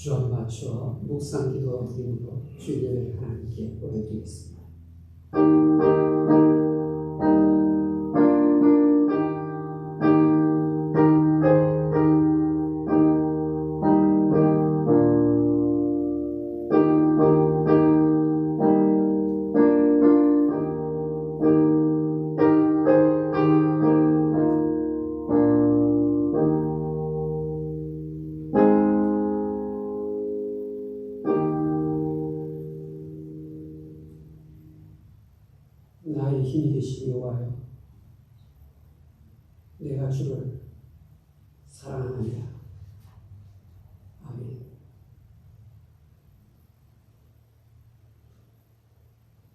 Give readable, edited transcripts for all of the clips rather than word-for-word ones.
주안 맞춰 묵상 기도 드림으로 주일을 하나님께 올려드리겠습니다. 나의 힘이 되신 여호와여, 내가 주를 사랑합니다. 아멘.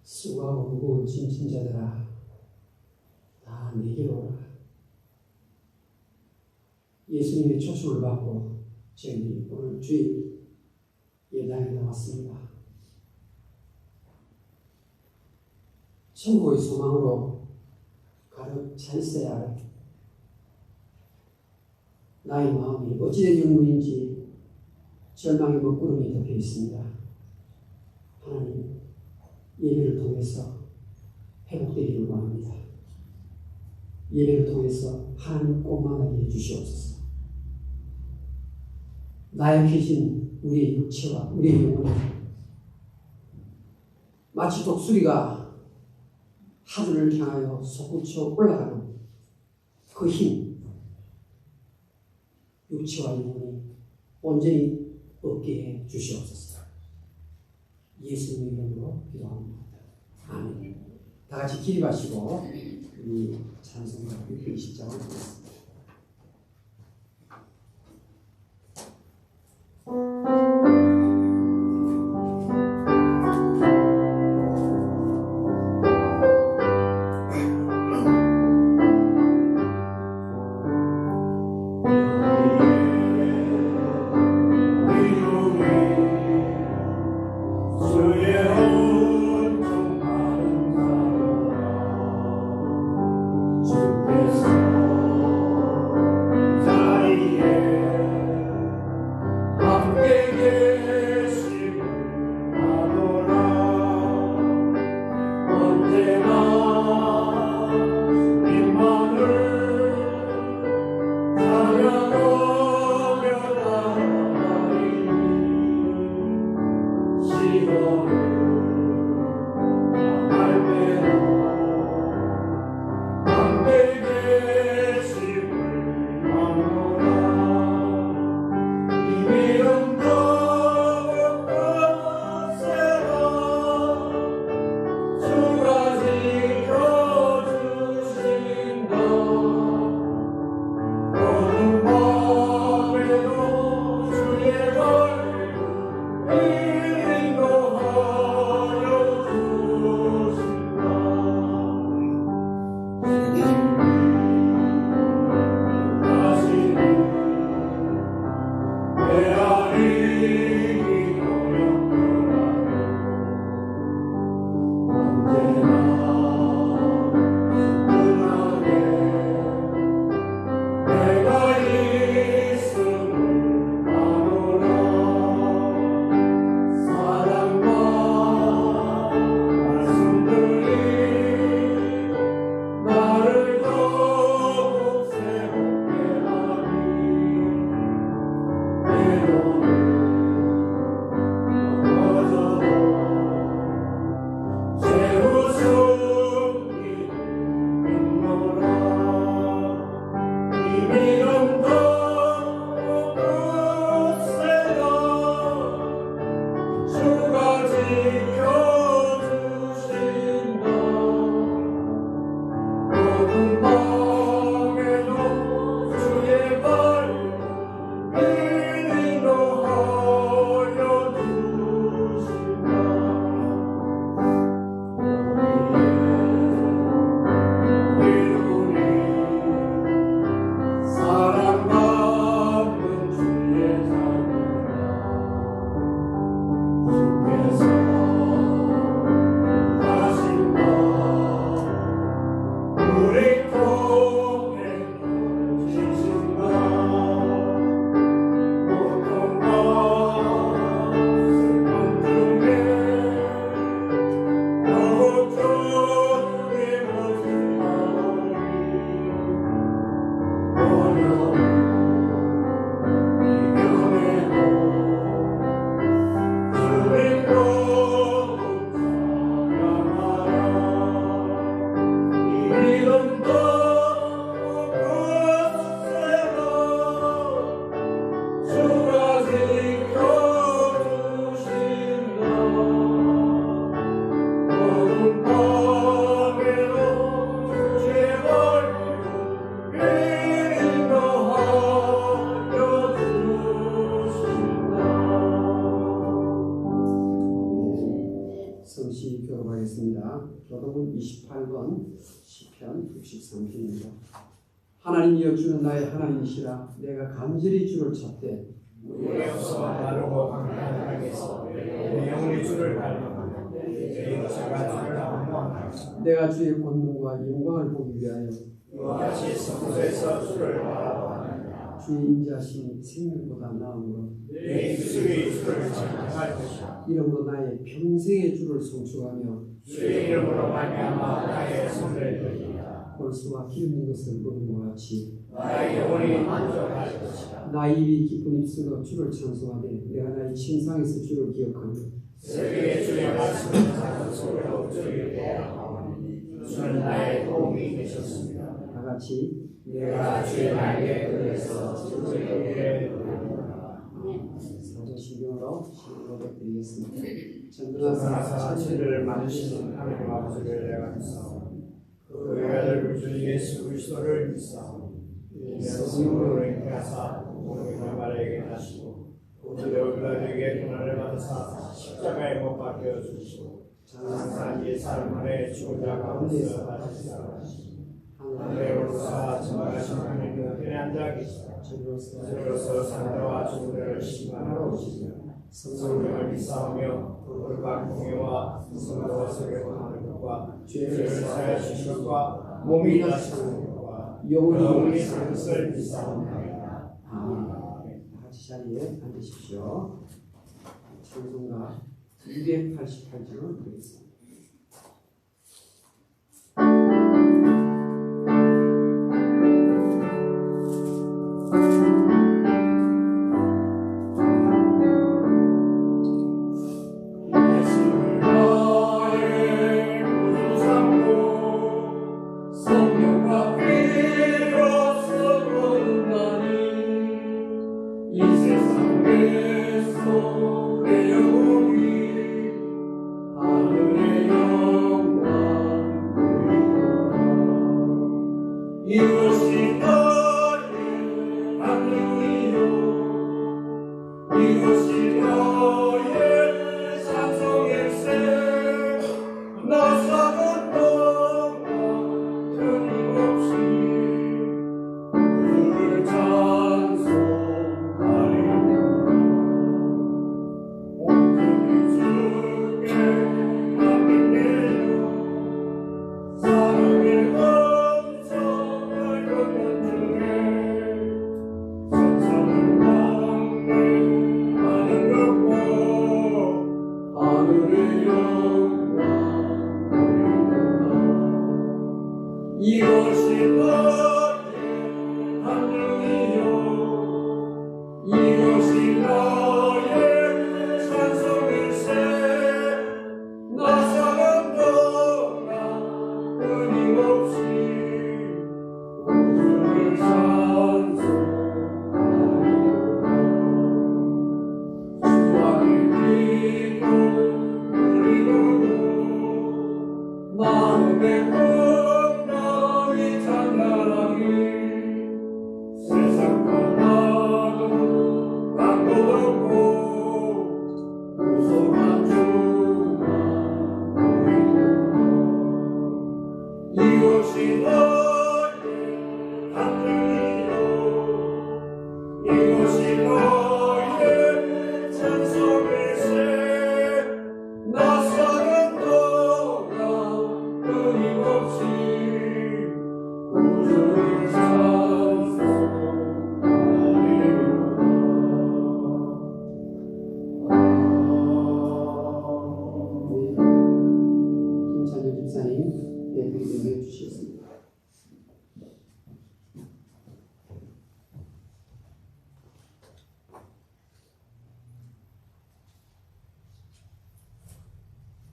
수고하고 무거운 짐진 자들아, 다 내게로 오라. 예수님의 초청을 받고 저희는 오늘 주일 예당에 나왔습니다. 천국의 소망으로 가득 차 있어야 할 나의 마음이 어찌된 영문인지 절망의 먹구름이 덮여 있습니다. 하나님, 예배를 통해서 회복되기를 원합니다. 예배를 통해서 하나님 꽃만나게 해주시옵소서. 나약해진 우리의 육체와 우리의 영혼이 마치 독수리가 하늘을 향하여 솟구쳐 올라가는 그 힘, 육체와 영혼이 온전히 얻게 해 주시옵소서. 예수님의 이름으로 기도합니다. 아멘. 다 같이 기립하시고 이 찬송가 620장을 드리겠습니다. 우리 성시 교독하겠습니다. 교독은 28번 시편 63편입니다. 하나님이여 주는 나의 하나님이시라. 내가 간절히 주를 찾되 우리로서 마르고 강단하게서 내 영혼이 주를 닮아가며 내 육체가 주를 닮아가며 내가 주의 권능과 영광을 보기 위하여 이와 같이 성소에서 주를 바라보느니라. 주의 인자심이 생명보다 나으므로 내 입술이 주를 찬양할 것이라. 이름으로 나의 평생의 주를 송축하며 주의 이름으로 말미암아 나의 손을 들리라. 골수와 기름진 것을 먹은 것 같이 나의 영혼이 만족할 것이라. 나의 입이 기쁜 입술로 주를 찬송하되 내가 나의 침상에서 주를 기억하며 새벽에 주의 말씀을 작은 소리로 주를 대하오니 주는 나의 도움이 되셨습니다. 다 같이 내가 주의 날개 뜰에서 주의 영예를 부르노라. 사도신경으로 고백드리겠습니다. 전능하사 천지를 만드신 하나님 아버지를 내가 믿사오니 그 외아들 주 예수 그리스도를 믿사오니 성령으로 인하사 우리가 말에게 하시고 우리의 우리에게 고난을 받으사 십자가에 못 박혀 주시고 장사한 옛사람 안에 죽은 자 가운데서 다시 살아나시고 하늘에 오르사 전하신 하나님의 우편에 앉아 계시다. 저로서 산자와 죽은 자를 심판하러 오시며 성령을 믿사오며 불과 공의와 성도와 세계관하는 것과 죄를 사하여 주신 것과 몸이 다시 사는 것과 영원히 사는 것을 믿사옵나이다. 아멘. 다 같이 자리에 앉으십시오. 찬송가 288장을 드리겠습니다. 이것이 너의 만능이요 이것이 너의 찬송일세 나 사는 동안 끊임없이 주를 찬송하리라. 온전히 주께 맡기며 사랑의 이것이 너의 하늘이요 이것이 너의 찬송일세 나 사는 동안 끊임없이 주를 찬송하리라. 주와의 기쁨 누리고도 마음의 풍성이 찬란하니 세상과 나도 방도 없고 무서운 주만 보이노라. 이것이 너의 하늘이요 이것이 너의 찬송일세 나 사는 동안 끊임없이 주를 찬송하리라. 김찬일 집사님 예배를 해주시겠습니다.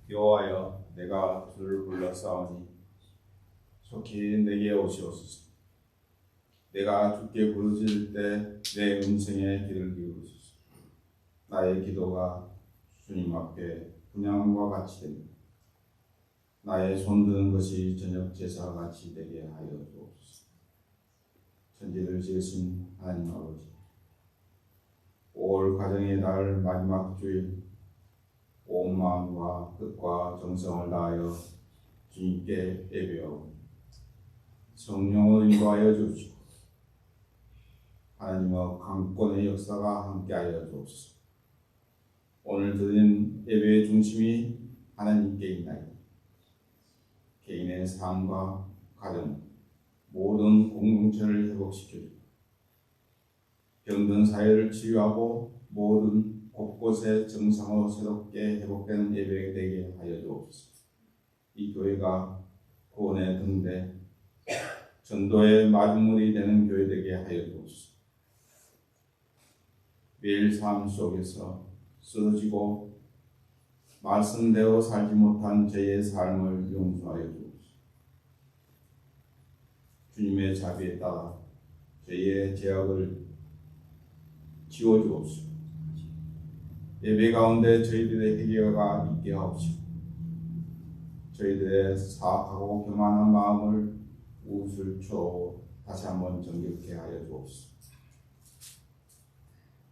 여호와여 내가 주를 불렀사오니 속히 내게 오시옵소서. 내가 주께 부르짖을 때 내 음성에 귀를 기울이소서. 나의 기도가 주님 앞에 분향과 같이 됩니다. 나의 손드는 것이 저녁 제사와 같이 되게 하여 주옵소서. 천지를 지으신 하나님 아버지, 올 가정의 달 마지막 주일 온 마음과 뜻과 정성을 다하여 주님께 예배하고 성령을 인도하여 주시고 하나님의 강권의 역사가 함께하여 주옵소서. 오늘 드린 예배의 중심이 하나님께 있나이다. 개인의 삶과 가정, 모든 공동체를 회복시켜주고 병든 사회를 치유하고 모든 곳곳에 정상으로 새롭게 회복되는 예배가 되게 하여 주옵소서. 이 교회가 구원의 등대, 전도의 마중물이 되는 교회 되게 하여 주옵소서. 매일 삶 속에서 쓰러지고 말씀대로 살지 못한 저의 삶을 용서하여 주옵소서. 주님의 자비에 따라 저의 죄악을 지워주옵소서. 예배 가운데 저희들의 회개가 있게 하옵시고 저희들의 사악하고 교만한 마음을 우슬초 다시 한번 정결케 하여 주옵소서.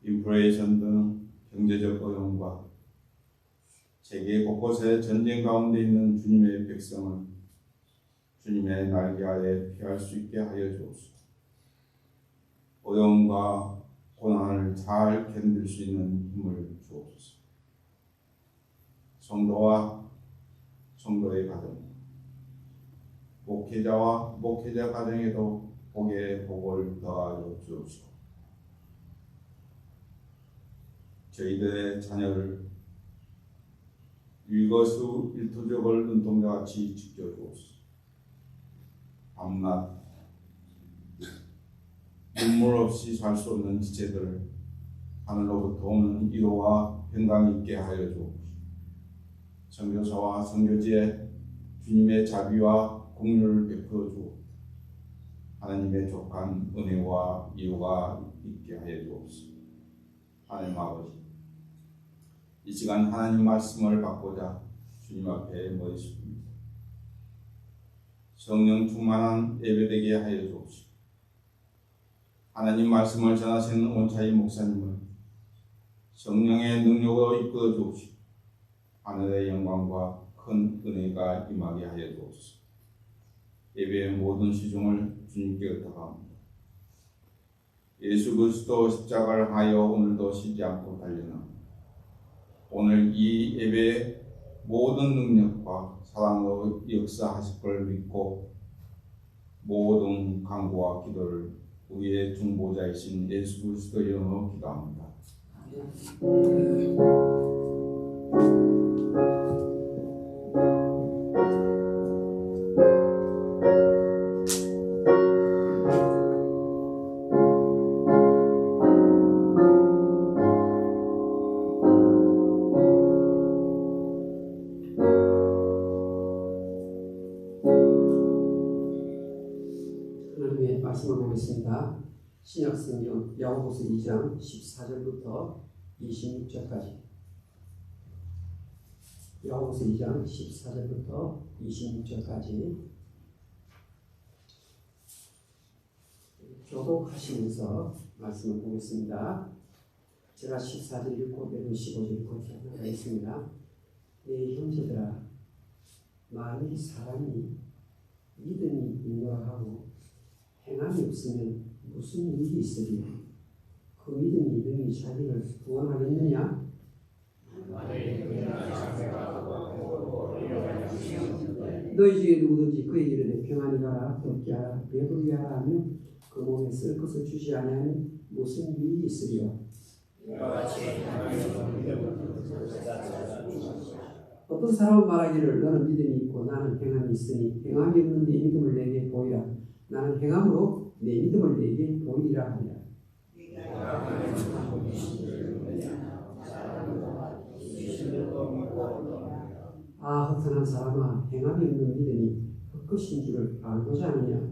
인플레이션 등 경제적 어려움과 세계 곳곳에 전쟁 가운데 있는 주님의 백성을 주님의 날개 아래 피할 수 있게 하여 주옵소서. 어려움과 고난을 잘 견딜 수 있는 힘을 주옵소서. 성도와 성도의 가정, 목회자와 목회자 가정에도 복의 복을 더하여 주옵소서. 저희들의 자녀를 일거수 일투족을 눈동자같이 지켜주옵소서. 밤낮 눈물 없이 살 수 없는 지체들을 하늘로부터 오는 위로와 평강이 있게 하여 주옵소서. 선교사와 선교지에 주님의 자비와 공유를 베풀어 주옵소서. 하나님의 족한 은혜와 위로가 있게 하여 주옵소서. 하나님 아버지, 이 시간 하나님 말씀을 받고자 주님 앞에 모였습니다. 성령 충만한 예배되게 하여 주옵시고 하나님 말씀을 전하시는 온차이 목사님을 성령의 능력으로 이끌어 주옵시고 하늘의 영광과 큰 은혜가 임하게 하여 주옵소서. 예배의 모든 시중을 주님께 의탁합니다. 예수 그리스도 십자가를 하여 오늘도 쉬지 않고 달려나 오늘 이 예배의 모든 능력과 사랑으로 역사하실 걸 믿고 모든 간구와 기도를 우리의 중보자이신 예수 그리스도의 이름으로 기도합니다. 하나님의 말씀을 보겠습니다. 신약성경 야고보서 2장 14절부터 26절까지. 야고보서 2장 14절부터 26절까지 교독하시면서 말씀을 보겠습니다. 제가 14절 읽고 여러분 15절 읽고 나가겠습니다. 내 형제들아, 만일 사람이 믿음이 있노라 하고 행함이 없으면 무슨 일이 있으리요? 그 믿음이 능히 자기를 구원하겠느냐? 너희 중에 누구든지 그에게 이르되 평안히 가라, 걷게 하라, 배부르게 하라 하며 그 몸에 쓸 것을 주지 아니하면 무슨 일이 있으리요? 어떤 사람은 말하기를 너는 믿음이 있고 나는 행함이 있으니 행함이 없는 네 믿음을 내게 보이라. 나는 행함으로 내 믿음을 내게 보이리라 하리라. 아, 허탄한 사람아, 행함이 없는 믿음이 것인 줄을 알고자 하느냐.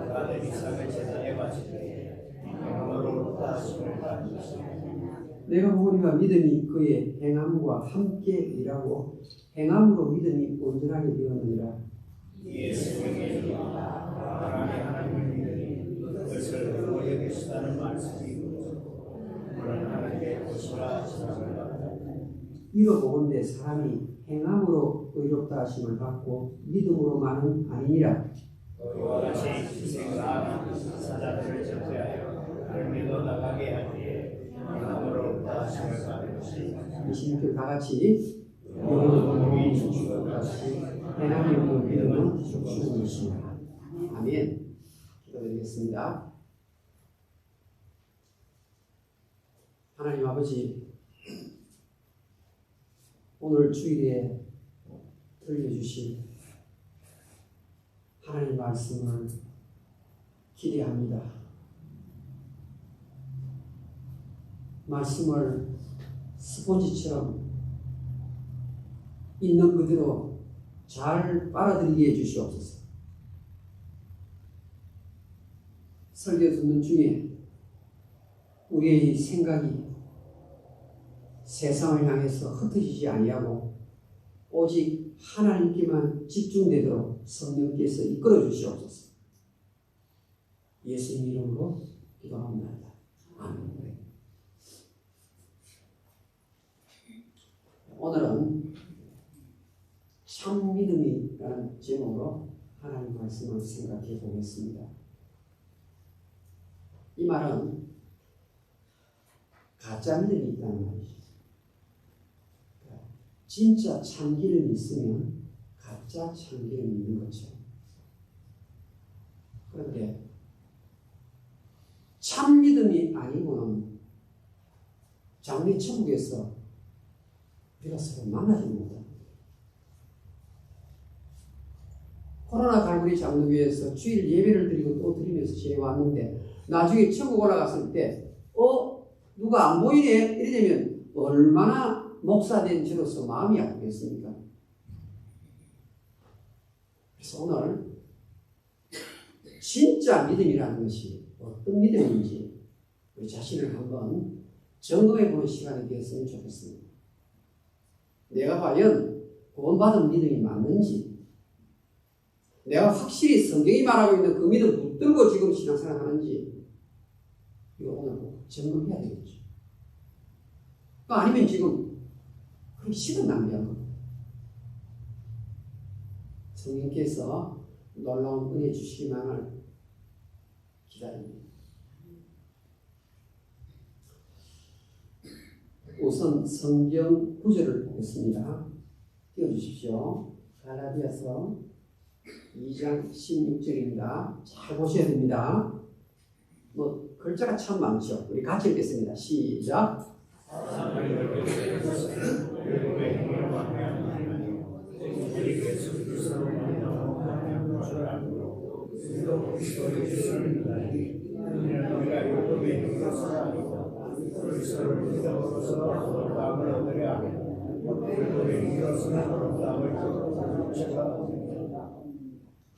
나의 이삭을 제단에 바치되 행함으로 다심을 받으시니 내가 보니까 믿음이 그의 행함과 함께 일하고 행함으로 믿음이 온전하게 되었느니라. 예수님의 사람이 하나님을 믿으니 그것을 의롭게 계시다는 말씀이 이루어졌고 그런 하나님의 보시라 하시는 이로 보건대 사람이 행함으로 의롭다 하심을 받고 믿음으로만은 아니니라. 그와 같이 희생과 사자들을 접대하여 그를 믿어 나가게 할 때에 행함으로 다심을 받는 것이 26절 다 같이 영혼은 몸이 죽은 것 같이 행함이 없는 믿음은 죽는 것이니라. 아멘. 기도드리겠습니다. 하나님 아버지, 오늘 주일에 들려주신 하나님 말씀을 기대합니다. 말씀을 스폰지처럼 있는 그대로 잘 빨아들이게 해주시옵소서. 설교 듣는 중에 우리의 생각이 세상을 향해서 흩어지지 아니하고 오직 하나님께만 집중되도록 성령께서 이끌어 주시옵소서. 예수님 이름으로 기도합니다. 아멘. 오늘은 참 믿음이라는 제목으로 하나님 말씀을 생각해 보겠습니다. 이 말은 가짜 믿음이 있다는 말이죠. 진짜 참기름이 있으면 가짜 참기름이 있는 거죠. 그런데 참 믿음이 아니고는 장래 천국에서 우리가 서로 만나지 못합니다. 코로나 갈고리 장로교회에서 주일 예배를 드리고 또 드리면서 지내왔는데 나중에 천국 올라갔을 때 누가 안 보이네? 이래 되면 얼마나 목사된 저로서 마음이 아프겠습니까? 그래서 오늘 진짜 믿음이라는 것이 어떤 믿음인지 우리 자신을 한번 점검해 보는 시간이 되었으면 좋겠습니다. 내가 과연 구원받은 믿음이 맞는지, 내가 확실히 성경이 말하고 있는 그 믿음 붙들고 지금 신앙생활 하는지, 이거 오늘 꼭 점검해야 되겠죠. 아니면 지금 그럼 시간 낭비한 겁니다. 성령께서 놀라운 은혜 주시기만을 기다립니다. 우선 성경 구절을 보겠습니다. 띄워주십시오. 갈라디아서 2장 16절입니다. 잘 보셔야 됩니다. 글자가 참 많죠. 우리 같이 읽겠습니다. 시작.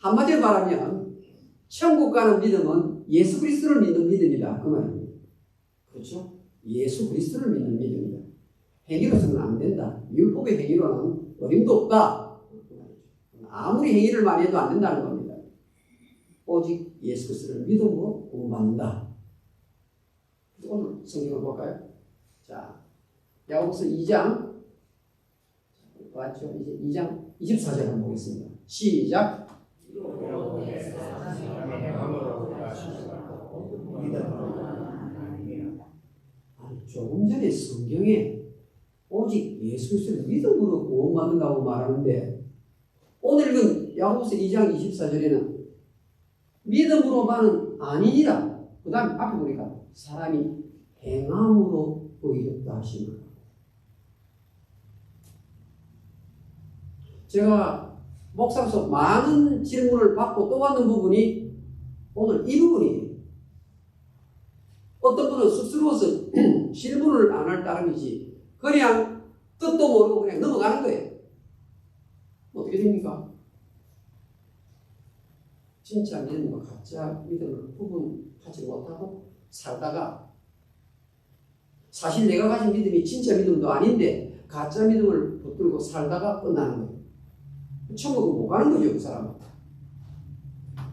한마디로 말하면 천국 가는 믿음은 예수 그리스도를 믿는 믿음이다. 그 말입니다. 그렇죠? 예수 그리스도를 믿는 믿음이다. 행위로서는 안 된다. 율법의 행위로는 어림도 없다. 아무리 행위를 많이 해도 안 된다는 겁니다. 오직 예수 그리스도를 믿음으로 구원받는다. 오늘 성경을 볼까요? 자, 야고보서 2장 맞죠? 이제 2장 24절 한번 보겠습니다. 시작. 조금 전에 성경에 오직 예수 그리스도를 믿음으로 구원받는다고 말하는데 오늘 읽은 야고보서 2장 24절에는 믿음으로만은 아니니라. 그 다음에 앞에 보니까 사람이 행함으로 의롭다 하시는. 제가 목사로서 많은 질문을 받고 또 받는 부분이 오늘 이 부분이에요. 어떤 분은 쑥스러워서 질문을 안 할 따름이지 그냥 뜻도 모르고 그냥 넘어가는 거예요. 어떻게 됩니까? 진짜 믿음과 가짜 믿음을 구분하지 못하고 살다가 사실 내가 가진 믿음이 진짜 믿음도 아닌데 가짜 믿음을 붙들고 살다가 끝나는 거예요. 천국은 못 가는 거죠, 그 사람은.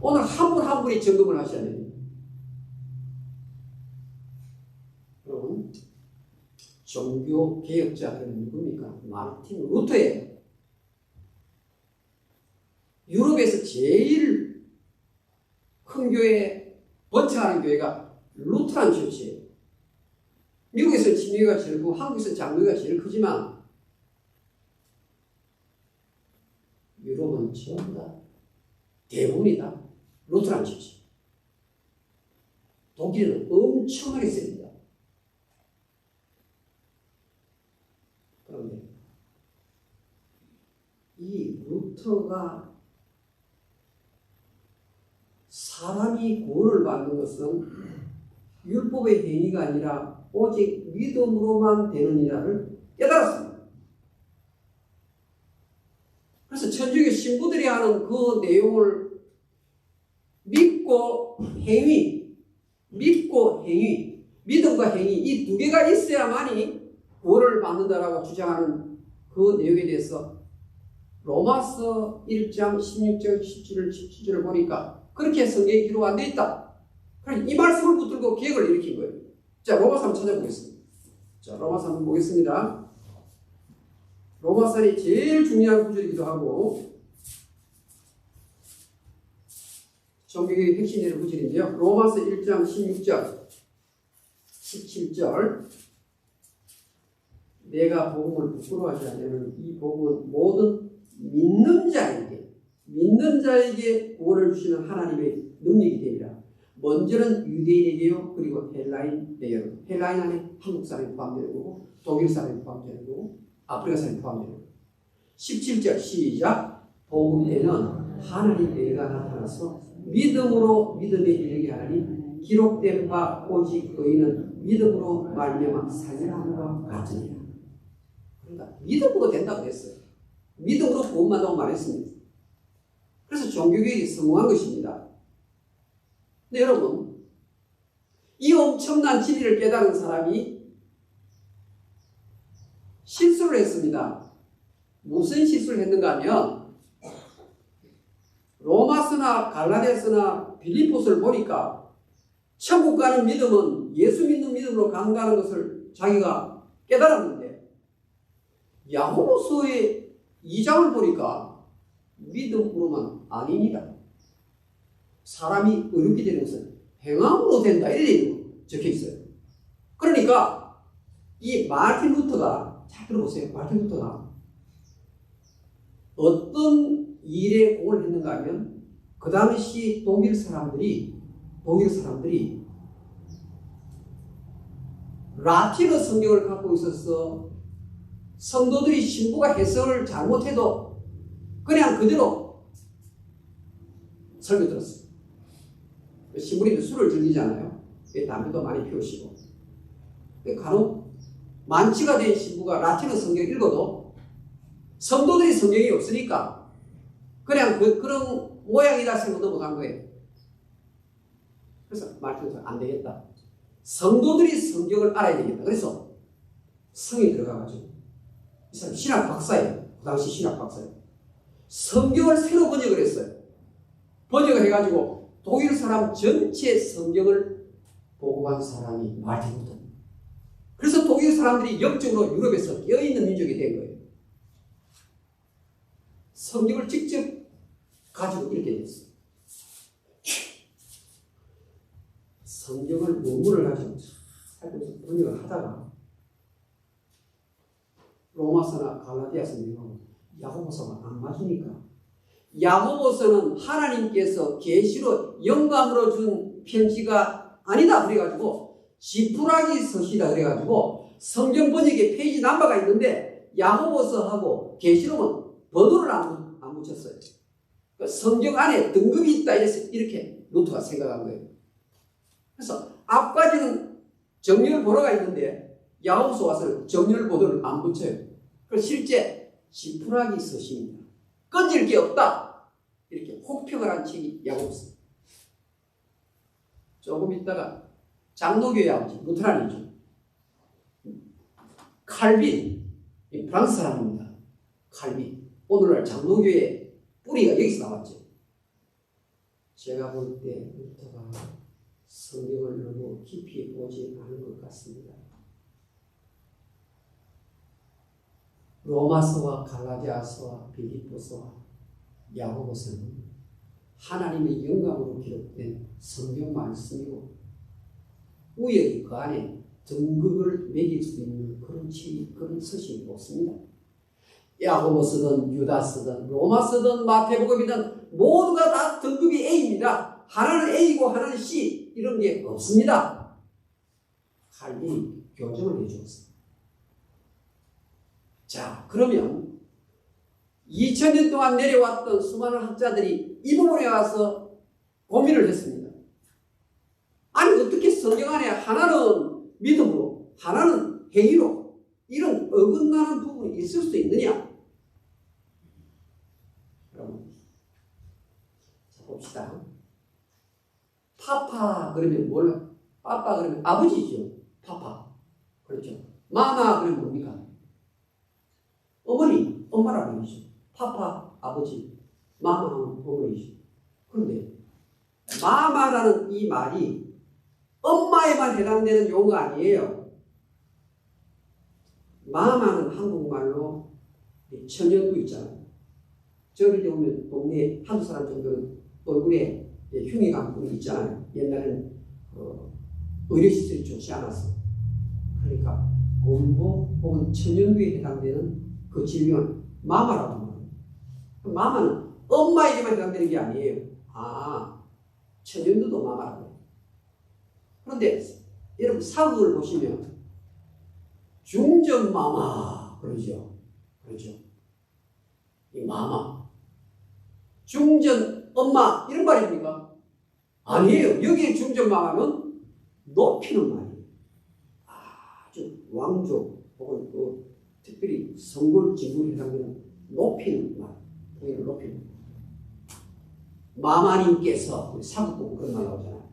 오늘 한 분 한 분이 점검을 하셔야 됩니다. 여러분, 종교 개혁자들은 누굽니까? 마르틴 루터예요. 유럽에서 제일 큰 교회, 번창하는 교회가 루터란 처치예요. 미국에서는 침례교회가 제일 크고 한국에서는 장로교회가 제일 크지만 유럽은 전부 다 대부분이 다 루터란 처치. 독일은 엄청나게 셉니다. 그런데 이 루터가 사람이 구원을 받는 것은 율법의 행위가 아니라 오직 믿음으로만 되느니라를 깨달았습니다. 그래서 천주교 신부들이 하는 그 내용을 믿고 행위, 믿음과 행위 이 두 개가 있어야만이 구원을 받는다라고 주장하는 그 내용에 대해서 로마서 1장 16절 17절을 보니까 그렇게 성경에 기록 안 돼 있다. 그러니까 이 말씀을 붙들고 개혁을 일으킨 거예요. 자, 로마서 한번 찾아보겠습니다. 자, 로마서 한번 보겠습니다. 로마서는 제일 중요한 구절이기도 하고 종교의 핵심 되는 구절인데요. 로마서 1장 16절 17절 내가 복음을 부끄러워하지 않으면 이 복음은 모든 믿는 자에게 구원을 주시는 하나님의 능력이 됩니다. 먼저는 유대인에게요, 그리고 헬라인에게요. 헬라인 안에 한국 사람이 포함되는 거고, 독일 사람이 포함되는 거고, 아프리카 사람이 포함되는 거고. 17절 시작. 복음에는 하나님의 의가 나타나서 믿음으로 믿음에 이르게 하나니 기록된 바 오직 의인은 믿음으로 말미암아 살리함과 같으니라. 그러니까 믿음으로 된다고 했어요. 믿음으로 구원받다고 말했습니다. 그래서 종교개혁이 성공한 것입니다. 근데 여러분, 이 엄청난 진리를 깨달은 사람이 실수를 했습니다. 무슨 실수를 했는가 하면 로마서나 갈라디아서나 빌립보서를 보니까 천국 가는 믿음은 예수 믿는 믿음으로 간다는 것을 자기가 깨달았는데 야고보서의 2장을 보니까 믿음으로만 아니니라. 사람이 의롭게 되는 것은 행함으로 된다. 이렇게 적혀 있어요. 그러니까 이 마르틴 루터가, 잘 들어보세요. 마르틴 루터가 어떤 일에 공을 했는가 하면 그 당시 독일 사람들이 라틴어 성경을 갖고 있어서 성도들이 신부가 해석을 잘못해도 그냥 그대로 설교 들었어요. 신부님들 술을 즐기잖아요. 담배도 많이 피우시고. 간혹 만취가 된 신부가 라틴어 성경을 읽어도 성도들이 성경이 없으니까 그냥 그런 모양이라 생각하고 넘어간 거예요. 그래서 말씀에서 안 되겠다. 성도들이 성경을 알아야 되겠다. 그래서 성이 들어가가지고 이 사람 신학 박사예요. 그 당시 신학 박사예요. 성경을 새로 번역을 했어요. 번역을 해가지고 독일 사람 전체 성경을 보고한 사람이 마르틴 루터. 그래서 독일 사람들이 영적으로 유럽에서 깨어있는 민족이 된 거예요. 성경을 직접 가지고 이렇게 됐어요. 성경을 논문을 가지고 살면서 번역을 하다가 로마서나 갈라디아서는 야고보서가 안 맞으니까 야고보서는 하나님께서 계시로 영감으로 준 편지가 아니다 그래가지고 지푸라기 서시다 그래가지고 성경 번역에 페이지 넘버가 있는데 야고보서하고 계시록은 번호를 안 붙였어요. 그러니까 성경 안에 등급이 있다 이렇게 루터가 생각한 거예요. 그래서 앞까지는 정렬 번호가 있는데 야고보서 와서 정렬 번호를 안 붙여요. 그래서 실제 지푸라기 서시입니다. 건질 게 없다. 이렇게 혹평을 한 책이 야고보서. 조금 있다가 장로교의 아버지 루테란이죠. 칼빈, 이 프랑스 사람입니다. 칼빈. 오늘날 장로교의 뿌리가 여기서 나왔죠. 제가 볼 때 루터가 성경을 너무 깊이 보지 않은 것 같습니다. 로마서와 갈라디아서와 빌립보서와 야고보서는 하나님의 영감으로 기록된 성경 말씀이고 우연히 그 안에 등극을 매길 수 있는 그런 서신이 없습니다. 야고보서든 유다서든 로마서든 마태복음이든 모두가 다 등급이 A입니다. 하나는 A고 하나는 C 이런 게 없습니다. 칼빈이 교정을 해주었습니다. 자, 그러면 2000년 동안 내려왔던 수많은 학자들이 이 부분에 와서 고민을 했습니다. 아니 어떻게 성경 안에 하나는 믿음으로 하나는 행위로 이런 어긋나는 부분이 있을 수 있느냐? 그럼 자 봅시다. 파파 그러면 뭘까? 파파 그러면 아버지죠. 파파. 그렇죠. 마마 그러면 뭡니까? 어머니, 엄마라는 얘기죠. 파파, 아버지, 마마는 어머니죠. 그런데 마마라는 이 말이 엄마에만 해당되는 용어가 아니에요. 마마는 한국말로 천연두 있잖아요. 저를 보면 동네에 한두 사람 정도는 얼굴에 흉이 감고 있잖아요. 옛날에는 의료시설이 좋지 않았어. 그러니까 곰보 혹은 천연두에 해당되는 그 질병은 마마라고 말합니다. 마마는 엄마에게만 해당되는 게 아니에요. 아, 천연두도 마마라고 해요. 그런데 여러분 사극을 보시면 중전 마마 그러죠. 그렇죠. 이 마마, 중전 엄마 이런 말입니까? 아니에요. 여기에 중전 마마는 높이는 말이에요. 아주 왕족 혹은 특별히 성골 진골에 해당되는 높이는 말, 부인을 높이는 말. 마마님께서 사극 보고 그런 말 나오잖아요.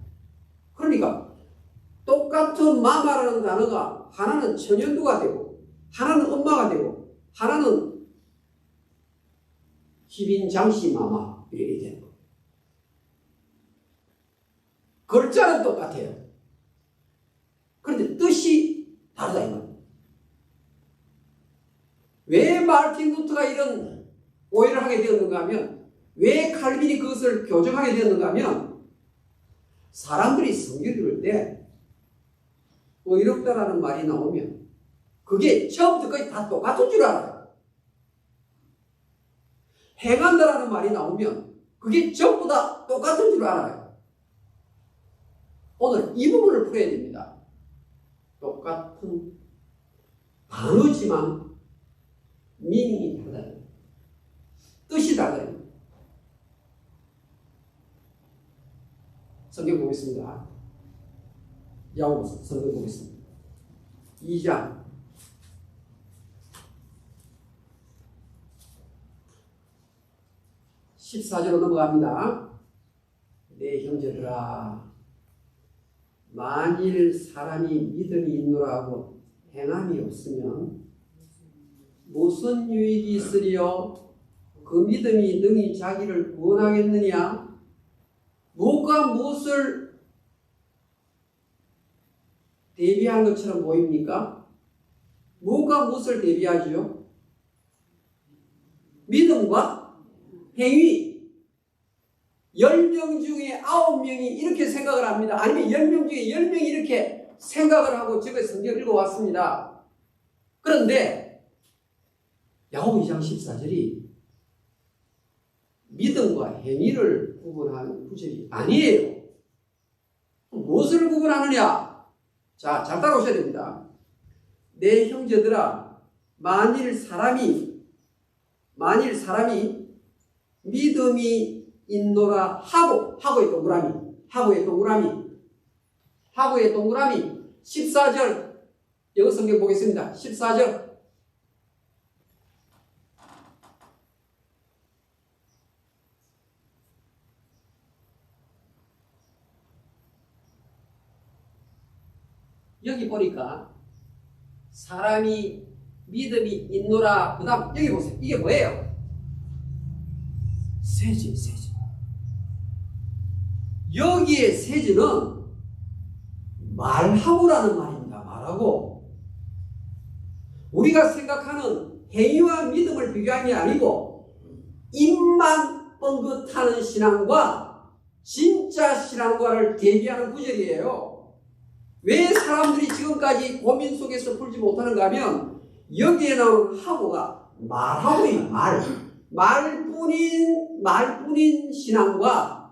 그러니까 똑같은 마마라는 단어가 하나는 천연두가 되고 하나는 엄마가 되고 하나는 희빈장씨 마마 이렇게 되는 거예요. 글자는 똑같아요. 그런데 뜻이 다르다 이 말이에요. 왜 마르틴 루터가 이런 오해를 하게 되었는가 하면 왜 칼빈이 그것을 교정하게 되었는가 하면 사람들이 성경을 읽을 때 의롭다라는 말이 나오면 그게 처음부터 거의 다 똑같은 줄 알아요. 행한다라는 말이 나오면 그게 전부 다 똑같은 줄 알아요. 오늘 이 부분을 풀어야 됩니다. 똑같은 단어지만 미닝이 다르다. 뜻이 다르다. 성경 보겠습니다. 야고보서 성경 보겠습니다. 2장 14절로 넘어갑니다. 내 형제들아 만일 사람이 믿음이 있노라 하고 행함이 없으면 무슨 유익이 있으리요? 그 믿음이 능히 자기를 구원하겠느냐? 무엇과 무엇을 대비한 것처럼 보입니까? 무엇과 무엇을 대비하지요? 믿음과 행위. 10명 중에 9명이 이렇게 생각을 합니다. 아니면 10명 중에 10명이 이렇게 생각을 하고 제가 성경을 읽어왔습니다. 그런데 야고보 2장 14절이 믿음과 행위를 구분하는 구절이 아니에요. 무엇을 구분하느냐? 자, 잘 따라오셔야 됩니다. 내 형제들아 만일 사람이 믿음이 있노라 하고의 동그라미 14절 영어 성경 보겠습니다. 14절 여기 보니까 사람이 믿음이 있노라. 그 다음 여기 보세요. 이게 뭐예요? 세제. 여기에 세제는 말하고라는 말입니다. 말하고. 우리가 생각하는 행위와 믿음을 비교한 게 아니고 입만 뻥긋하는 신앙과 진짜 신앙과를 대비하는 구절이에요. 왜 사람들이 지금까지 고민 속에서 풀지 못하는가 하면 여기에 나오는 하고가 말하고의 말뿐인 신앙과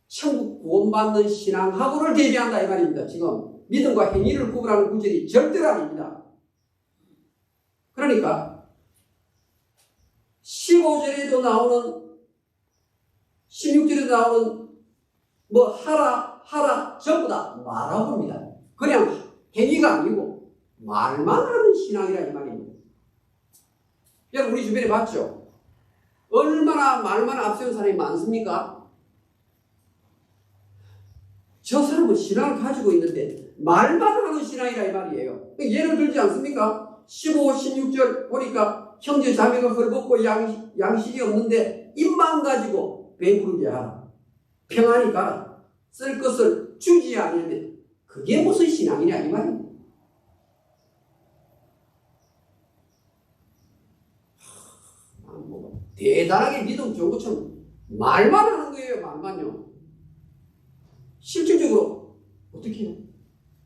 천국 구원받는 신앙하고를 대비한다 이 말입니다. 지금 믿음과 행위를 구분하는 구절이 절대로 아닙니다. 그러니까 15절에도 나오는 16절에도 나오는 뭐 하라 전부 다 말하고입니다. 그냥 행위가 아니고 말만 하는 신앙이라 이 말입니다. 여러분 우리 주변에 봤죠? 얼마나 말만 앞세운 사람이 많습니까? 저 사람은 신앙을 가지고 있는데 말만 하는 신앙이라 이 말이에요. 예를 들지 않습니까? 15, 16절 보니까 형제 자매가 헐벗고 양식이 없는데 입만 가지고 배부르게 하라. 평안히 가라. 쓸 것을 주지 아니하면 그게 무슨 신앙이냐 이 말입니다. 대단하게 믿음 좋은 것처럼 말만 하는 거예요. 말만요. 실질적으로 어떻게 해요?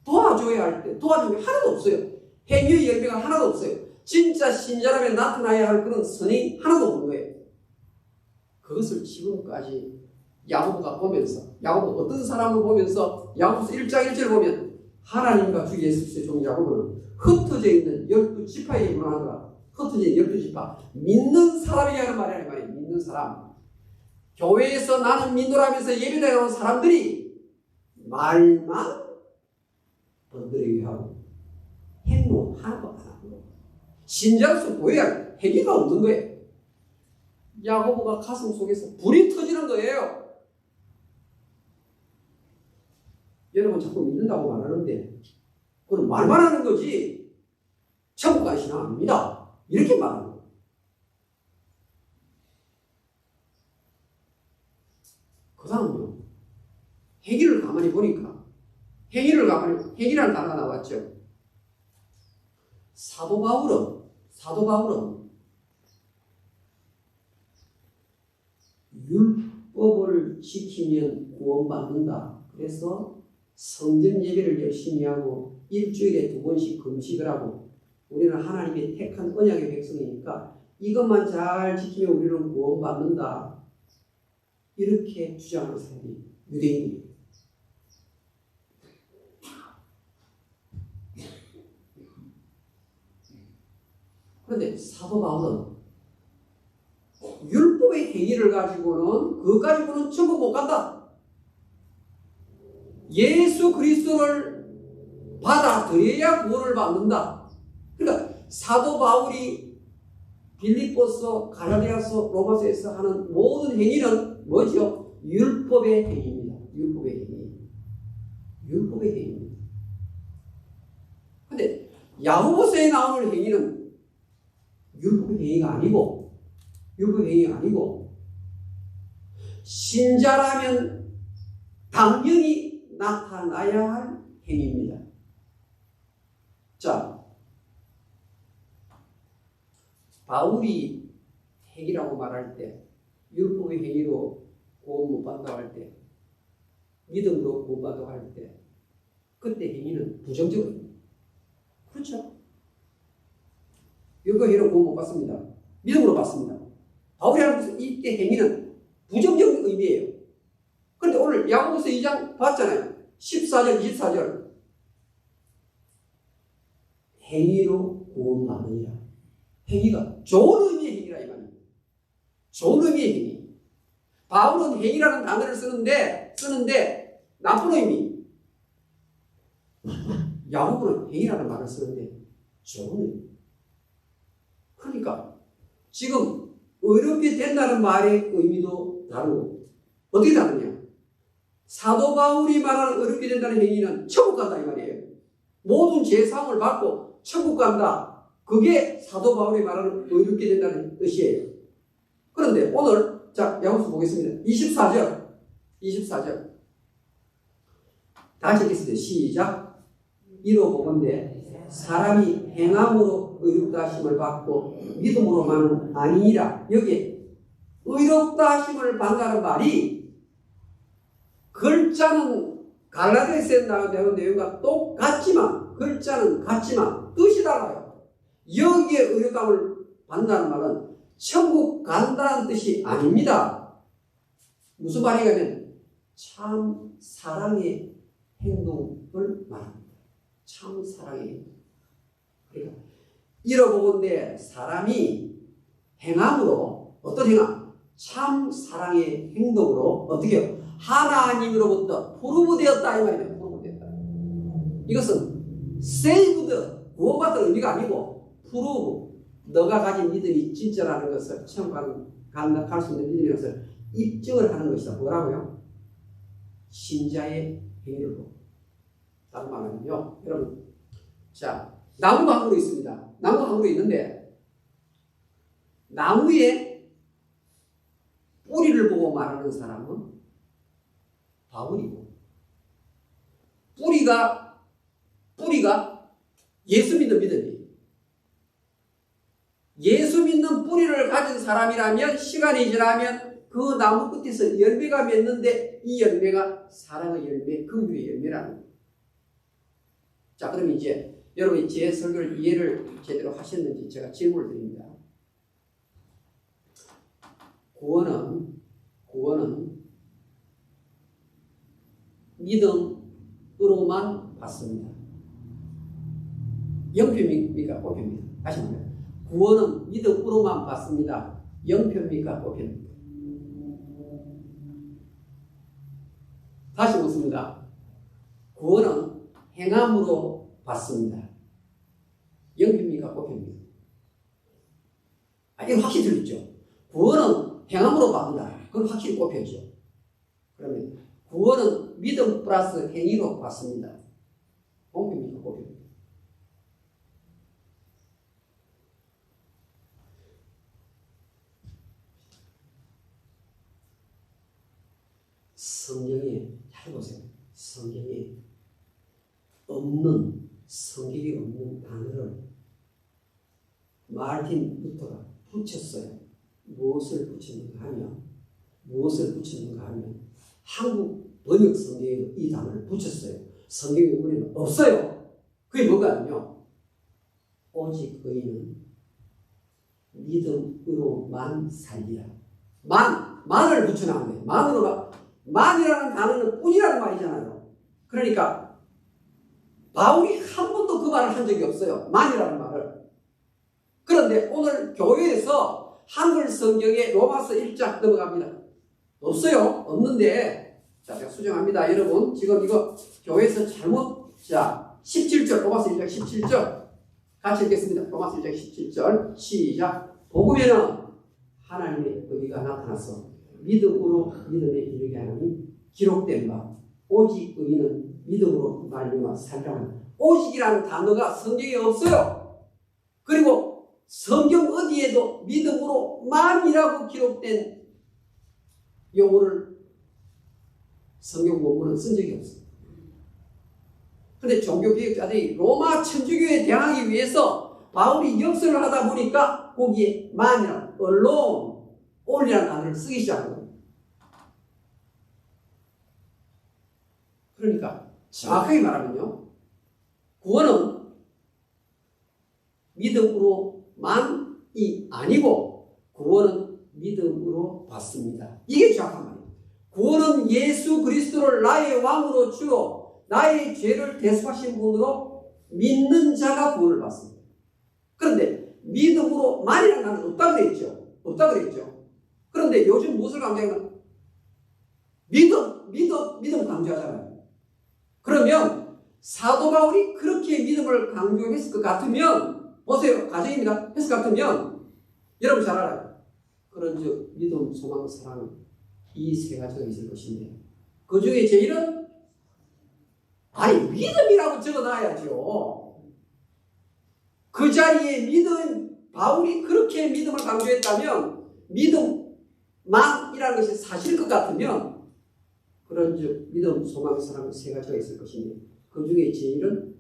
도와줘야 할 때 도와주는 게 하나도 없어요. 행위의 열매가 하나도 없어요. 진짜 신자라면 나타나야 할 그런 선이 하나도 없는 거예요. 그것을 지금까지 야고보가 보면서, 야고보 어떤 사람을 보면서 야고보서 1장 1절 보면 하나님과 주 예수 그리스도의 종 야고보는 흩어져 있는 12지파에 일어나더라. 흩어져 있는 12지파. 믿는 사람이 하는 말이에요. 믿는 사람. 교회에서 나는 믿노라면서 예배당에 나온 사람들이 말만 번들이게 하고 행동 하나도 안 하고 신자로서 보여야 할 행위가 없는 거예요. 야고보가 가슴 속에서 불이 터지는 거예요. 여러분 자꾸 믿는다고 말하는데 그건 말만 하는 거지 천국 갈 신앙 아닙니다. 이렇게 말하는 거예요. 그 다음은요. 행위를 가만히 보니까 행위라는 단어가 나왔죠. 사도 바울은 율법을 지키면 구원받는다. 그래서 성전 예배를 열심히 하고 일주일에 2번씩 금식을 하고 우리는 하나님의 택한 언약의 백성이니까 이것만 잘 지키면 우리는 구원받는다. 이렇게 주장하는 사람이 유대인이에요. 그런데 사도 바울은 율법의 행위를 가지고는 그것 가지고는 천국 못 간다. 예수 그리스도를 받아들여야 구원을 받는다. 그러니까 사도 바울이 빌립보서, 갈라디아서, 로마서에서 하는 모든 행위는 뭐죠? 율법의 행위입니다. 율법의 행위입니다. 그런데 야고보서에 나오는 행위는 율법의 행위가 아니고 신자라면 당연히 나타나야 할 행위입니다. 자, 바울이 행위라고 말할 때 율법의 행위로 구원 못 받는다고 할 때 믿음으로 구원 받는다고 할 때 그때 행위는 부정적입니다. 그렇죠? 율법 행위로 구원 못 받습니다. 믿음으로 받습니다. 바울이 하는 것은 이때 행위는 부정적인 의미예요. 그런데 오늘 야고보서 2장 봤잖아요. 14절, 24절. 행위로 구원받느니라. 행위가 좋은 의미의 행위라 이 말입니다. 좋은 의미의 행위. 바울은 행위라는 단어를 쓰는데 나쁜 의미. 야고보는 행위라는 말을 쓰는데 좋은 의미. 그러니까 지금 어렵게 된다는 말의 의미도 다르고 어떻게 다르냐? 사도 바울이 말하는 의롭게 된다는 행위는 천국 간다 이 말이에요. 모든 죄사함을 받고 천국 간다. 그게 사도 바울이 말하는 의롭게 된다는 뜻이에요. 그런데 오늘 자 야고보서 보겠습니다. 24절 다시 읽겠습니다. 시작. 이로 보건대 사람이 행함으로 의롭다 하심을 받고 믿음으로만은 아니니라. 여기에 의롭다 하심을 받는다는 말이 글자는 갈라디아서에 나온 내용과 똑같지만 글자는 같지만 뜻이 달라요. 여기에 의롭다함을 받는다는 말은 천국 간다는 뜻이 아닙니다. 무슨 말이냐면 참 사랑의 행동을 말합니다. 참 사랑의 행동. 그러니까 이러보건대 사람이 행함으로 어떤 행함? 참 사랑의 행동으로 어떻게 해요? 하나님으로부터 프루브되었다 이 말이에요. 프루브되었다. 이것은 saved 구원받은 의미가 아니고 프루브 너가 가진 믿음이 진짜라는 것을 처음 갈 수 있는 믿음이라는 것을 입증을 하는 것이다. 뭐라고요? 신자의 행위로. 다른 말은요. 여러분, 자 나무가 한 그루 있습니다. 나무가 한 그루 있는데 나무의 뿌리를 보고 말하는 사람은 바울이고 뿌리가 예수 믿는 믿음이 예수 믿는 뿌리를 가진 사람이라면 시간이 지나면 그 나무 끝에서 열매가 맺는데 이 열매가 사랑의 열매, 긍휼의 열매라는 거예요. 자, 그럼 이제 여러분이 제 설교를 이해를 제대로 하셨는지 제가 질문을 드립니다. 구원은 믿음으로만 받습니다. 영표입니까? 보표입니까? 다시 말해요. 구원은 믿음으로만 받습니다. 영표입니까? 보표입니까? 다시 묻습니다. 구원은 행함으로 받습니다. 영표입니까? 보표입니까? 이건 확실히 들리죠? 구원은 행함으로 받는다. 그건 확실히 보표죠. 그러면 구원은 믿음 플러스 행위로 받습니다. 영표입니까? 보표입니까? 성경에 잘 보세요. 성경에 성경에 없는 단어를 마르틴 루터가 붙였어요. 무엇을 붙였는가 하면 한국 번역 성경에 이 단어를 붙였어요. 성경 원에는 없어요. 그게 뭐가 아니요. 오직 의인은 믿음으로만 살리라. 만을 붙여놓은 거예요. 만이라는 단어는 뿐이라는 말이잖아요. 그러니까 바울이 한 번도 그 말을 한 적이 없어요. 만이라는 말을. 그런데 오늘 교회에서 한글 성경에 로마서 1장 넘어갑니다. 없어요. 없는데 자, 제가 수정합니다. 여러분 지금 이거 교회에서 잘못 17절 로마서 1장 17절 같이 읽겠습니다. 로마서 1장 17절 시작. 복음에는 하나님의 의가 나타나서 믿음으로 믿음에 이르게 하니 기록된 바 오직 의인은 믿음으로 말미암아 살리라. 오직이라는 단어가 성경에 없어요. 그리고 성경 어디에도 믿음으로만이라고 기록된 용어를 성경 본문은 쓴 적이 없어요. 그런데 종교개혁자들이 로마 천주교에 대항하기 위해서 바울이 역설을 하다 보니까 거기에 만이라고 only라는 단어를 쓰기 시작한 거예요. 그러니까 정확하게 말하면요. 구원은 믿음으로만이 아니고 구원은 믿음으로 받습니다. 이게 정확한 말이에요. 구원은 예수 그리스도를 나의 왕으로 주로 나의 죄를 대속하신 분으로 믿는 자가 구원을 받습니다. 그런데 믿음으로만이라는 단어는 없다 그랬죠. 그런데 요즘 무엇을 강조하면 믿음 강조하잖아요. 그러면 사도 바울이 그렇게 믿음을 강조했을 것 같으면 보세요. 가정입니다. 했을 것 같으면 여러분 잘 알아요. 그런즉 믿음, 소망, 사랑 이 세 가지가 있을 것인데 그 중에 제일은 아니 믿음이라고 적어놔야죠. 그 자리에 믿음, 바울이 그렇게 믿음을 강조했다면 믿음만이라는 것이 사실일 것 같으면 그런즉 믿음, 소망, 사랑 세 가지가 있을 것인데 그 중에 제일은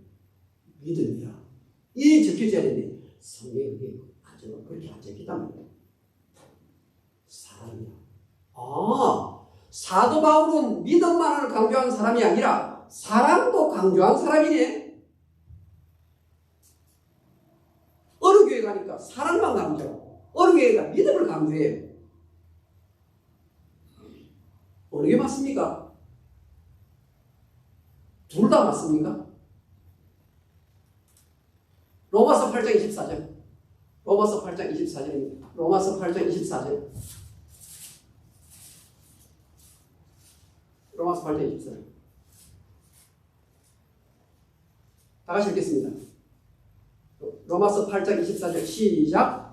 믿음이야. 이 적혀져야 되는데 성경에 그게 아주 그렇게 안 적히단 말이야. 사랑이야. 사도 바울은 믿음만을 강조한 사람이 아니라 사랑도 강조한 사람이네. 어느 교회 가니까 사랑만 강조, 어느 교회가 믿음을 강조해요. 어느 게 맞습니까? 둘 다 맞습니까? 로마서 8장 24절. 로마서 8장 24절입니다. 로마서 8장 24절. 로마서 8장 24절. 다 같이 읽겠습니다. 로마서 8장 24절 시작.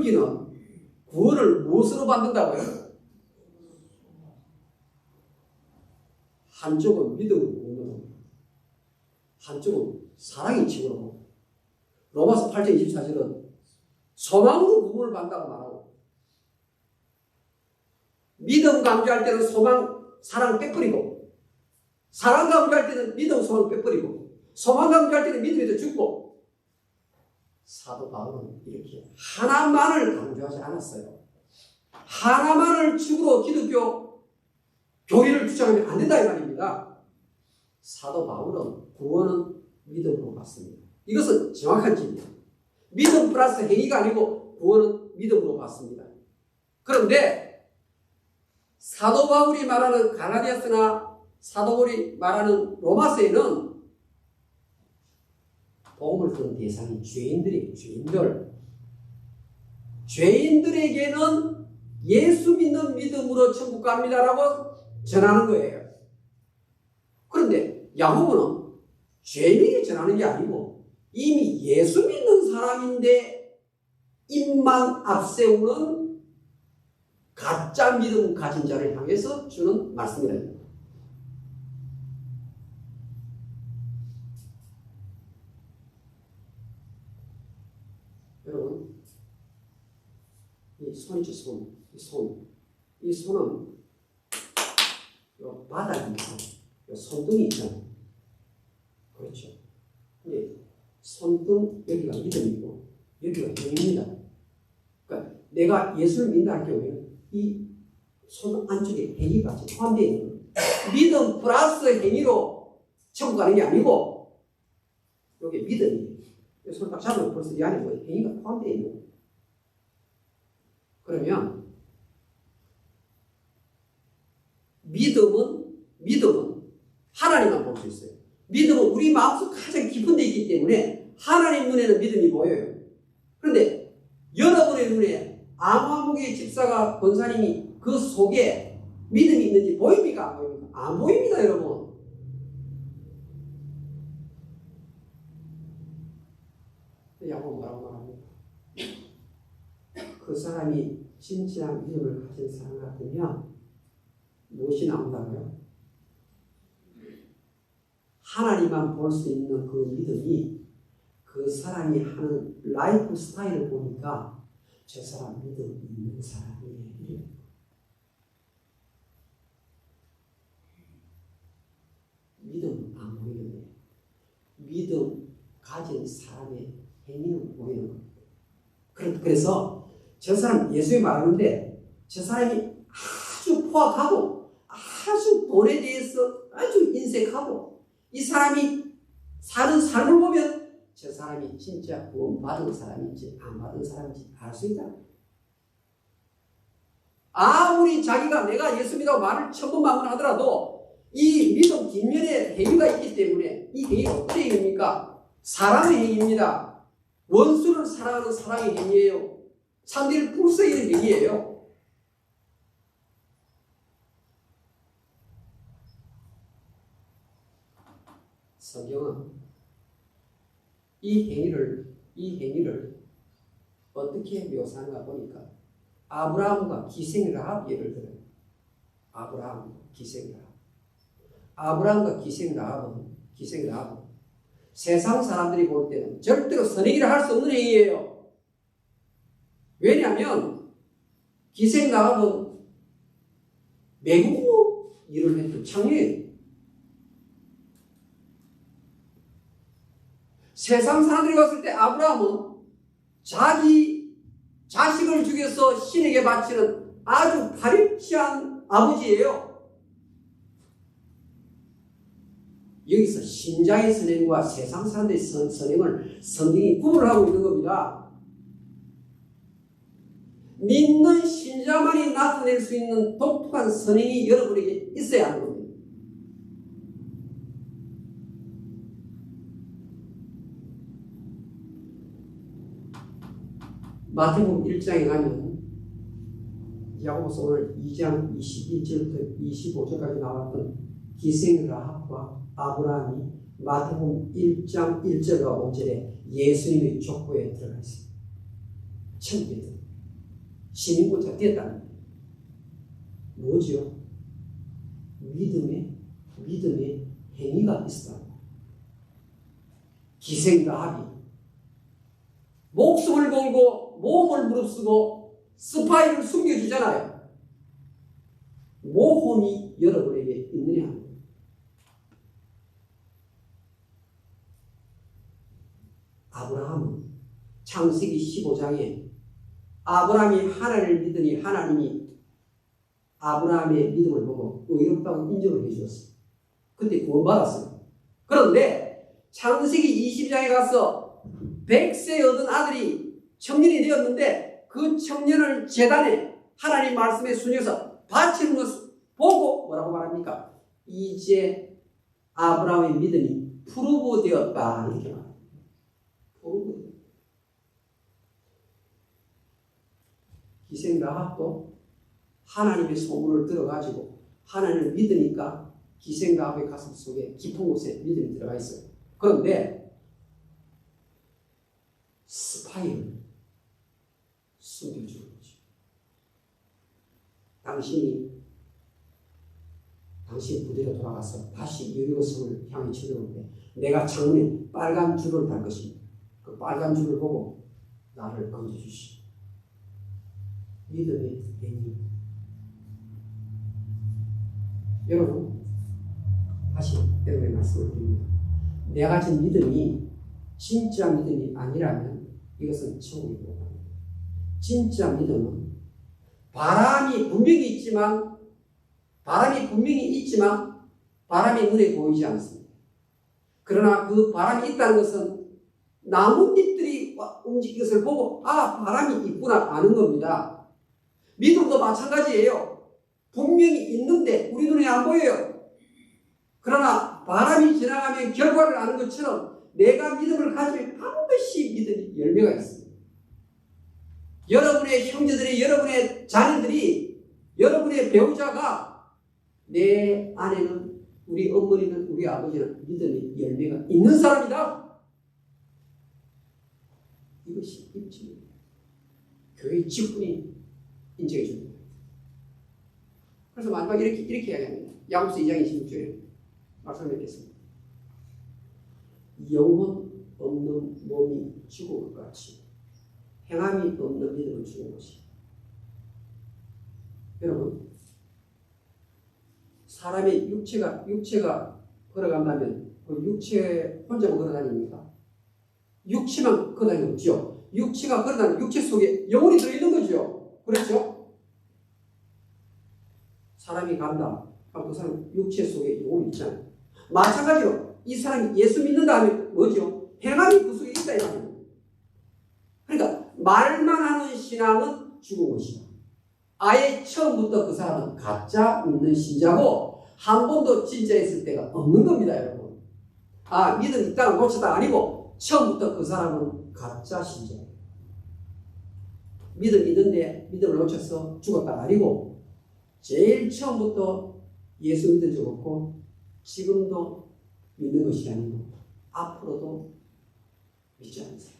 여기는 구원을 무엇으로 받는다고요? 한쪽은 믿음으로 구원을, 한쪽은 사랑이 치고로. 로마서 8장 24절은 소망으로 구원을 받는다고 말하고, 믿음 강조할 때는 소망, 사랑 빼버리고, 사랑 강조할 때는 믿음, 소망 빼버리고, 소망 강조할 때는 믿음에도 죽고. 사도 바울은 이렇게 하나만을 강조하지 않았어요. 하나만을 축으로 기독교 교리를 주장하면 안 된다 이 말입니다. 사도 바울은 구원은 믿음으로 받습니다. 이것은 정확한 진리입니다. 믿음 플러스 행위가 아니고 구원은 믿음으로 받습니다. 그런데 사도 바울이 말하는 갈라디아서나 사도 바울이 말하는 로마서에는 복음을 듣는 대상이 죄인들에게는 예수 믿는 믿음으로 천국 갑니다라고 전하는 거예요. 그런데 야고보는 죄인에게 전하는 게 아니고 이미 예수 믿는 사람인데 입만 앞세우는 가짜 믿음 가진 자를 향해서 주는 말씀이랍니다. 여러분, 이 손이죠, 손. 이 손은 요 바닥이 있고, 요 손등이 있잖아요. 그렇죠. 근데 손등 여기가 믿음이고, 여기가 행위입니다. 그러니까 내가 예수를 믿는다 할 경우에는 이 손 안쪽에 행위가 포함되어 있는 거예요. 믿음 플러스 행위로 천국 가는 게 아니고, 여기 믿음이에요. 손을 딱 잡으면 벌써 이 안에 뭐 행위가 포함되어 있는 거예요. 그러면 믿음은 하나님만 볼 수 있어요. 믿음은 우리 마음속 가장 깊은 데 있기 때문에 하나님 눈에는 믿음이 보여요. 그런데 여러분의 눈에 암화목의 집사가 권사님이 그 속에 믿음이 있는지 보입니까? 안 보입니까? 안 보입니다, 여러분. 야고보는 뭐라고 말합니까? 그 사람이 진실한 믿음을 가진 사람 같으면 무엇이 나온다고요? 하나님만 볼 수 있는 그 믿음이 그 사람이 하는 라이프 스타일을 보니까 저 사람 믿음 있는 사람이에요. 믿음은 안 보이는데 믿음 가진 사람의 행위는 보이는 겁니다. 그래서 저 사람 예수에 말하는데 저 사람이 아주 포악하고 아주 돈에 대해서 아주 인색하고 이 사람이 사는 삶을 보면 저 사람이 진짜 구원 받은 사람인지 안 받은 사람인지 알 수 있다. 아무리 자기가 내가 예수 믿다고 말을 천번만번 하더라도 이 믿음 뒷면에 행위가 있기 때문에 이 행위가 어떤 행위입니까? 사랑의 행위입니다. 원수를 사랑하는 사랑의 행위예요. 상대를 불쌍히는 행위예요. 성경은 이 행위를 이 행위를 어떻게 묘사하는가 보니까 아브라함과 기생라합 예를 들어요. 아브라함과 기생라합. 아브라함과 기생라합은 세상 사람들이 볼 때는 절대로 선행이라 할 수 없는 행위예요. 왜냐하면 기생라합은 매국 일을 했던 창녀예요. 세상 사람들이 봤을 때 아브라함은 자기 자식을 죽여서 신에게 바치는 아주 파렴치한 아버지예요. 여기서 신자의 선행과 세상 사람들의 선행을 성경이 구분을 하고 있는 겁니다. 믿는 신자만이 나타낼 수 있는 독특한 선행이 여러분에게 있어야 하는 겁니다. 마태복음 1장에 가면 야고보서 오늘 2장 21절부터 25절까지 나왔던 기생라합과 아브라함이 마태복음 1장 1절과 5절에 예수님의 족보에 들어가 있습니다. 천국에 들어가 시민권자가 되었다는 거예요. 뭐죠? 믿음의 행위가 있었다. 기생라합이 목숨을 걸고 몸을 무릅쓰고 스파이를 숨겨주잖아요. 모험이 여러분에게 있느냐? 아브라함은 창세기 15장에 아브라함이 하나님을 믿으니 하나님이 아브라함의 믿음을 보고 의롭다고 인정을 해주었어요. 그때 구원받았어요. 그런데 창세기 20장에 가서 100세 얻은 아들이 청년이 되었는데 그 청년을 제단에 하나님 말씀에 순종해서 바치는 것을 보고 뭐라고 말합니까? 이제 아브라함의 믿음이 프루브 되었다 이렇게 말합니다. 프루브. 기생라합도 하나님의 소문을 들어가지고 하나님을 믿으니까 기생라합의 가슴 속에 깊은 곳에 믿음이 들어가 있어요. 그런데 스파이를 숨겨주는 거죠. 당신 부대로 돌아가서 다시 여리고성을 향해 쳐들어오는데 내가 창문에 빨간 줄을 달 것입니다. 그 빨간 줄을 보고 나를 건져주시오. 믿음의 행위. 여러분, 다시 여러분의 말씀을 드립니다. 내가 가진 믿음이 진짜 믿음이 아니라면 이것은 천국이 못 갑니다. 진짜 믿음은 바람이 분명히 있지만 바람이 눈에 보이지 않습니다. 그러나 그 바람이 있다는 것은 나뭇잎들이 움직이는 것을 보고 바람이 있구나 아는 겁니다. 믿음도 마찬가지예요. 분명히 있는데 우리 눈에 안 보여요. 그러나 바람이 지나가면 결과를 아는 것처럼 내가 믿음을 가지면 반드시 믿음이 열매가 있습니다. 여러분의 형제들이, 여러분의 자녀들이, 여러분의 배우자가 내 아내는, 우리 어머니는, 우리 아버지는 믿음의 열매가 있는 사람이다. 이것이 입증입니다. 교회 직분이 인정해 줍니다. 그래서 마지막 이렇게 이야기합니다. 야고보서 2장 26절에 말씀 뵙겠습니다. 영혼 없는 몸이 죽은 것 같이 행함이 없는 믿음은 죽은 것이. 여러분, 사람의 육체가 걸어간다면 그 육체 혼자만 걸어다닙니까? 육체만 걸어다니는 거죠. 육체가 걸어다니는 육체 속에 영혼이 들어있는 거죠. 그렇죠? 사람이 간다. 그럼 그 사람 육체 속에 영혼이 있잖아요. 마찬가지로 이 사람이 예수 믿는다 하면 뭐죠? 행함이 그 속에 있다 이 말이에요. 그러니까 말만 하는 신앙은 죽은 것이다. 아예 처음부터 그 사람은 가짜 믿는 신자고 한 번도 진짜 있을 때가 없는 겁니다, 여러분. 믿음 있다가 놓쳤다 아니고 처음부터 그 사람은 가짜 신자예요. 믿음 있는데 믿음을 놓쳐서 죽었다 아니고 제일 처음부터 예수 믿은 적 없고 지금도 믿는 것이 아니고 앞으로도 믿지 않는 사람.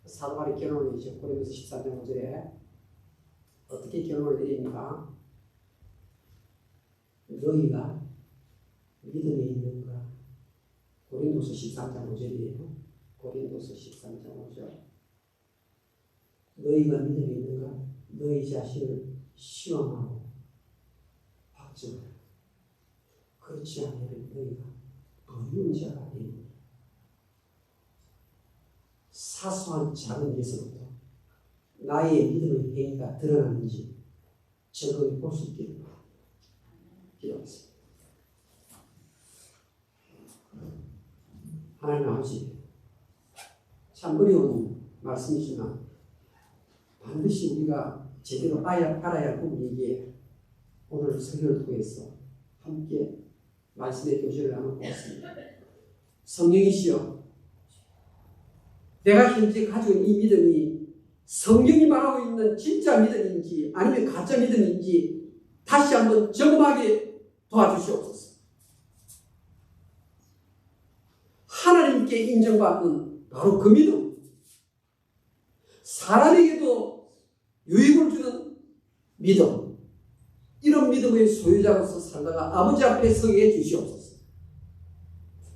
사도 바울이 결론을 내리죠. 고린도서 13장 5절에 어떻게 결론을 내립니까? 너희가 믿음에 있는가? 고린도서 13장 5절이에요. 고린도서 13장 5절. 너희가 믿음에 있는가? 너희 자신을 시험하고 확증하라. 그렇지 않으면 너희가 부유한 자가 되는 사소한 작은 일에서부터 나의 믿음의 행위가 드러나는지 점검해 볼 수 있기를 기도하겠습니다. 하나님 아버지, 참 어려운 말씀이지만 반드시 우리가 제대로 알아야 할 부분이기에 오늘 설교를 통해서 함께 말씀의 교제를 나눠보았습니다. 성령이시여, 내가 현재 가지고 있는 이 믿음이 성경이 말하고 있는 진짜 믿음인지 아니면 가짜 믿음인지 다시 한번 점검하게 도와주시옵소서. 하나님께 인정받는 바로 그 믿음, 사람에게도 유익을 주는 믿음, 이런 믿음의 소유자로서 살다가 아버지 앞에 서게 해주시옵소서.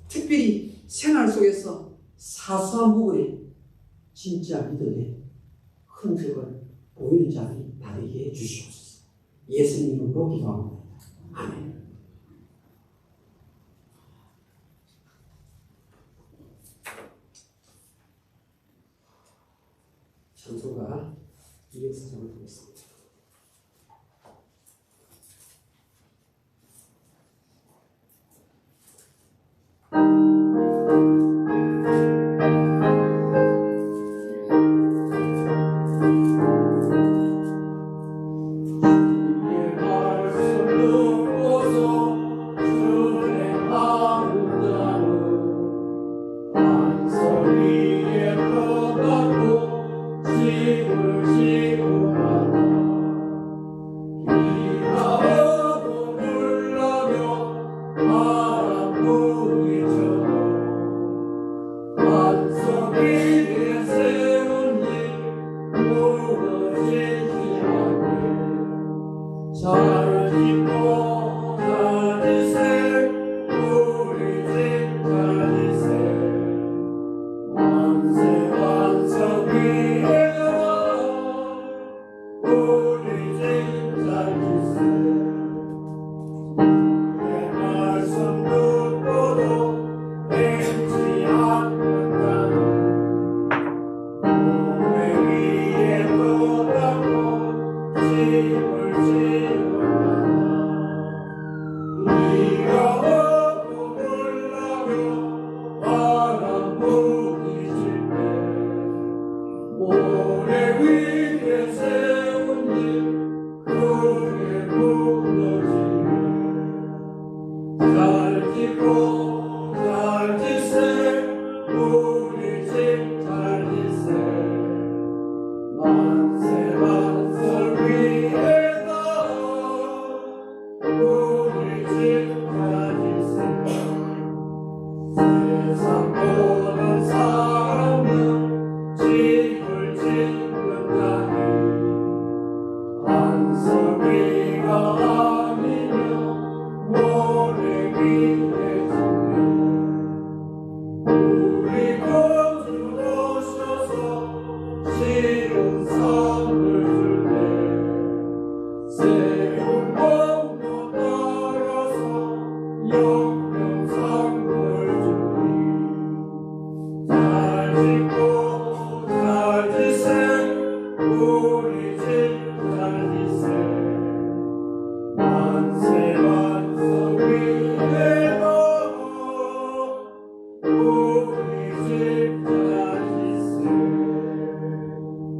특별히 생활 속에서 사소한 부분에 진짜 믿음의 흔적을 보이는 자들이 나에게 해주시옵소서. 예수님 이름으로 기도합니다. 아멘. 찬송가 204장을 보겠습니다.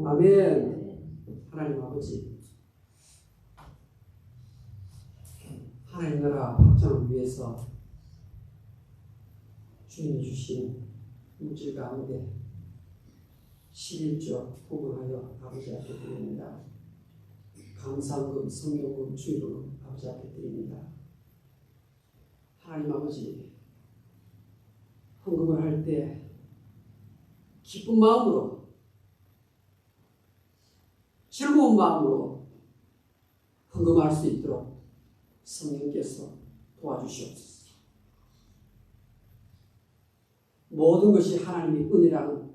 아멘. 하나님 아버지, 하나님 나라 확장을 위해서 주님이 주신 물질 가운데 11조 포분하여 아버지 앞에 드립니다. 감사금, 성경금, 주일금 아버지 앞에 드립니다. 하나님 아버지, 헌금을 할 때 기쁜 마음으로 즐거운 마음으로 헌금할 수 있도록 성령께서 도와주시옵소서. 모든 것이 하나님의 은혜라는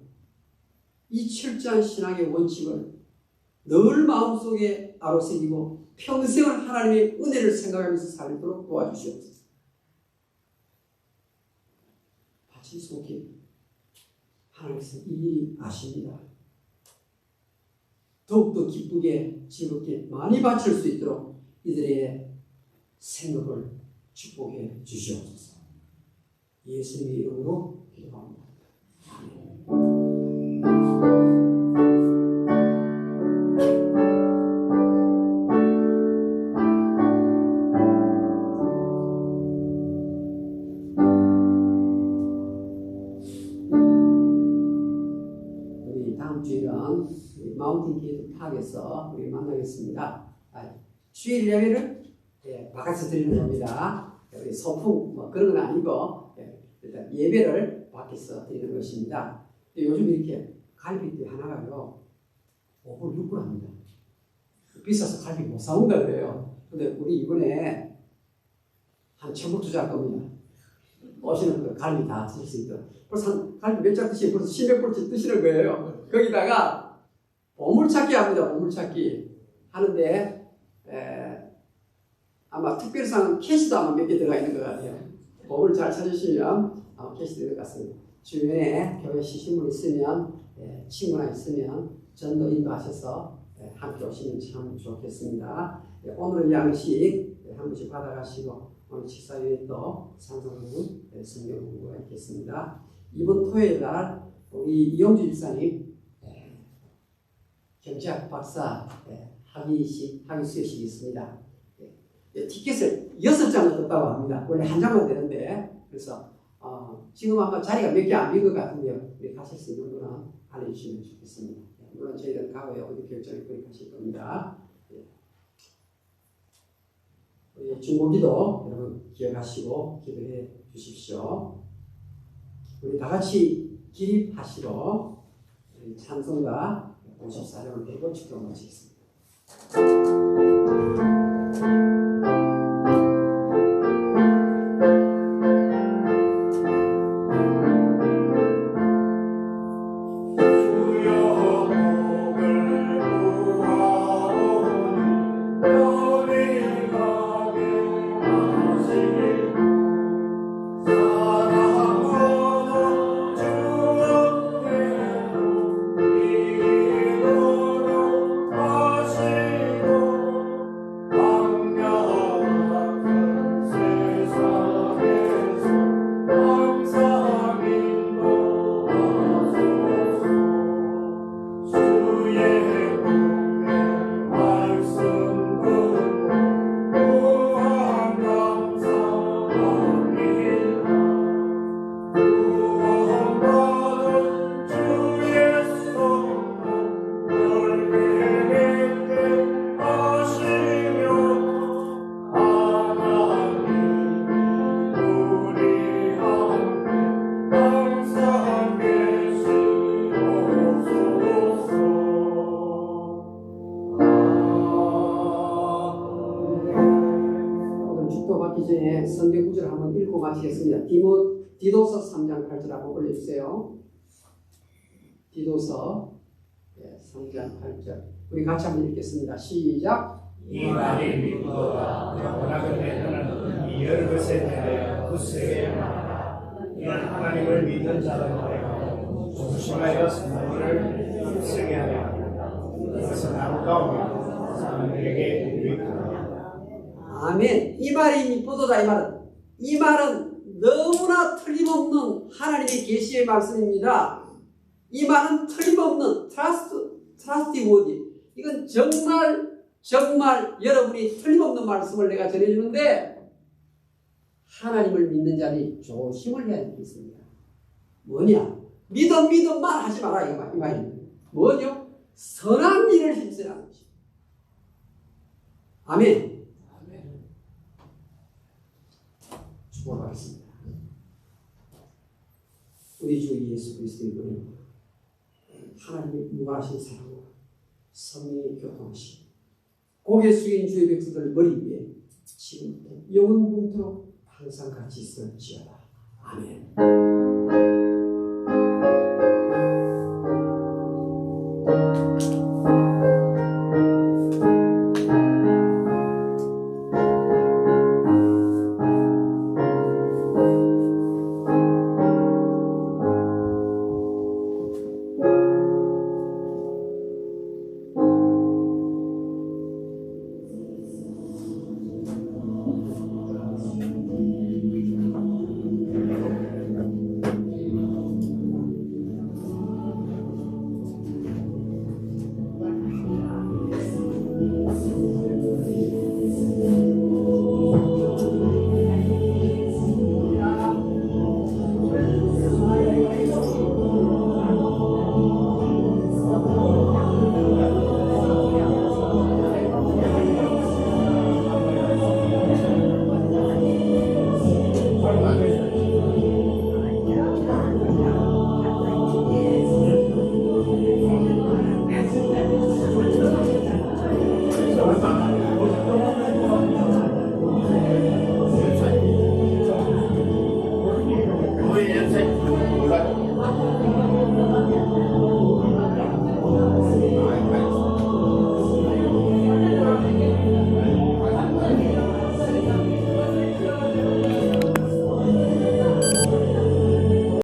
이 철저한 신앙의 원칙을 늘 마음속에 아로새기고 평생을 하나님의 은혜를 생각하면서 살도록 도와주시옵소서. 같이 속히 하나님께서 일일이 아십니다. 더욱더 기쁘게 즐겁게 많이 바칠 수 있도록 이들의 생업을 축복해 주시옵소서. 예수님의 이름으로 기도합니다. 우리 다음 주일은 마운틴 게이트 파크에서 우리 만나겠습니다. 주일 예배를 바깥에서 드리는 겁니다. 우리 소풍 뭐 그런 건 아니고 일단 예배를 밖에서 드리는 것입니다. 요즘 이렇게 갈비뼈 하나가요 5불 6불 합니다. 비싸서 갈비 못 사온다 그래요. 근데 우리 이번에 한 1,000불 투자할 겁니다. 오시는 그 갈비 다 드실 수 있도록. 벌써 한 갈비 몇 장 드시고 벌써 10몇불씩 드시는 거예요. 거기다가 보물찾기 합니다. 보물찾기 하는데 아마 특별상 캐시도 아마 몇 개 들어가 있는 것 같아요. 보물 잘 찾으시면 아마 캐시 들어갈 것 같습니다. 주변에 교회 시신물 있으면 친구나 있으면 전도 인도하셔서 함께 오시면 참 좋겠습니다. 오늘은 양식 한 번씩 받아가시고 오늘 식사 후에 또 산성문 성경 공부가 있겠습니다. 이번 토요일 날 우리 이용주 집사님 경제학 박사 학위 수여식이 있습니다. 티켓을 6장을 떴다고 합니다. 원래 한 장만 되는데 그래서 지금 아마 자리가 몇 개 안 빈 것 같은데요. 우리 가실 수 있는 분은 알려주시면 좋겠습니다. 물론 저희들은 가후에 어디 결정을 거기 가실 겁니다. 우리 중보기도 여러분 기억하시고 기도해 주십시오. 우리 다 같이 기립하시러 찬송가 54장을 대고 축도 마치겠습니다. 이전에 성경 구절을 한번 읽고 마치겠습니다. 디도서 3장 8절 한번 올려주세요. 디도서 3장 8절 우리 같이 한번 읽겠습니다. 시작. 이 말이 믿고다 원하건대 너는 이 여러 것에 대하여 굳세게 말하라. 이는 하나님을 믿는 자들에게 조심하여 선물을 굳세게 하려 합니다. 이것은 아름다우며 사람들에게 유익하다. 아멘. 이 말이 믿보도다. 이 말은 너무나 틀림없는 하나님의 계시의 말씀입니다. 이 말은 틀림없는 트러스티 워디. 이건 정말 여러분이 틀림없는 말씀을 내가 전해주는데 하나님을 믿는 자들이 조심을 해야 되겠습니다. 뭐냐? 믿음만 하지 마라 이 말입니다. 뭐죠? 선한 일을 힘쓰라는 것입니다. 아멘. 축복하겠습니다. 우리 주 예수 그리스도의 은혜와 하나님의 무한하신 사랑과 성령의 교통하심 고개 숙인 주의 백성들 머리 위에 지금부터 영원토록 항상 같이 있을지어다. 아멘.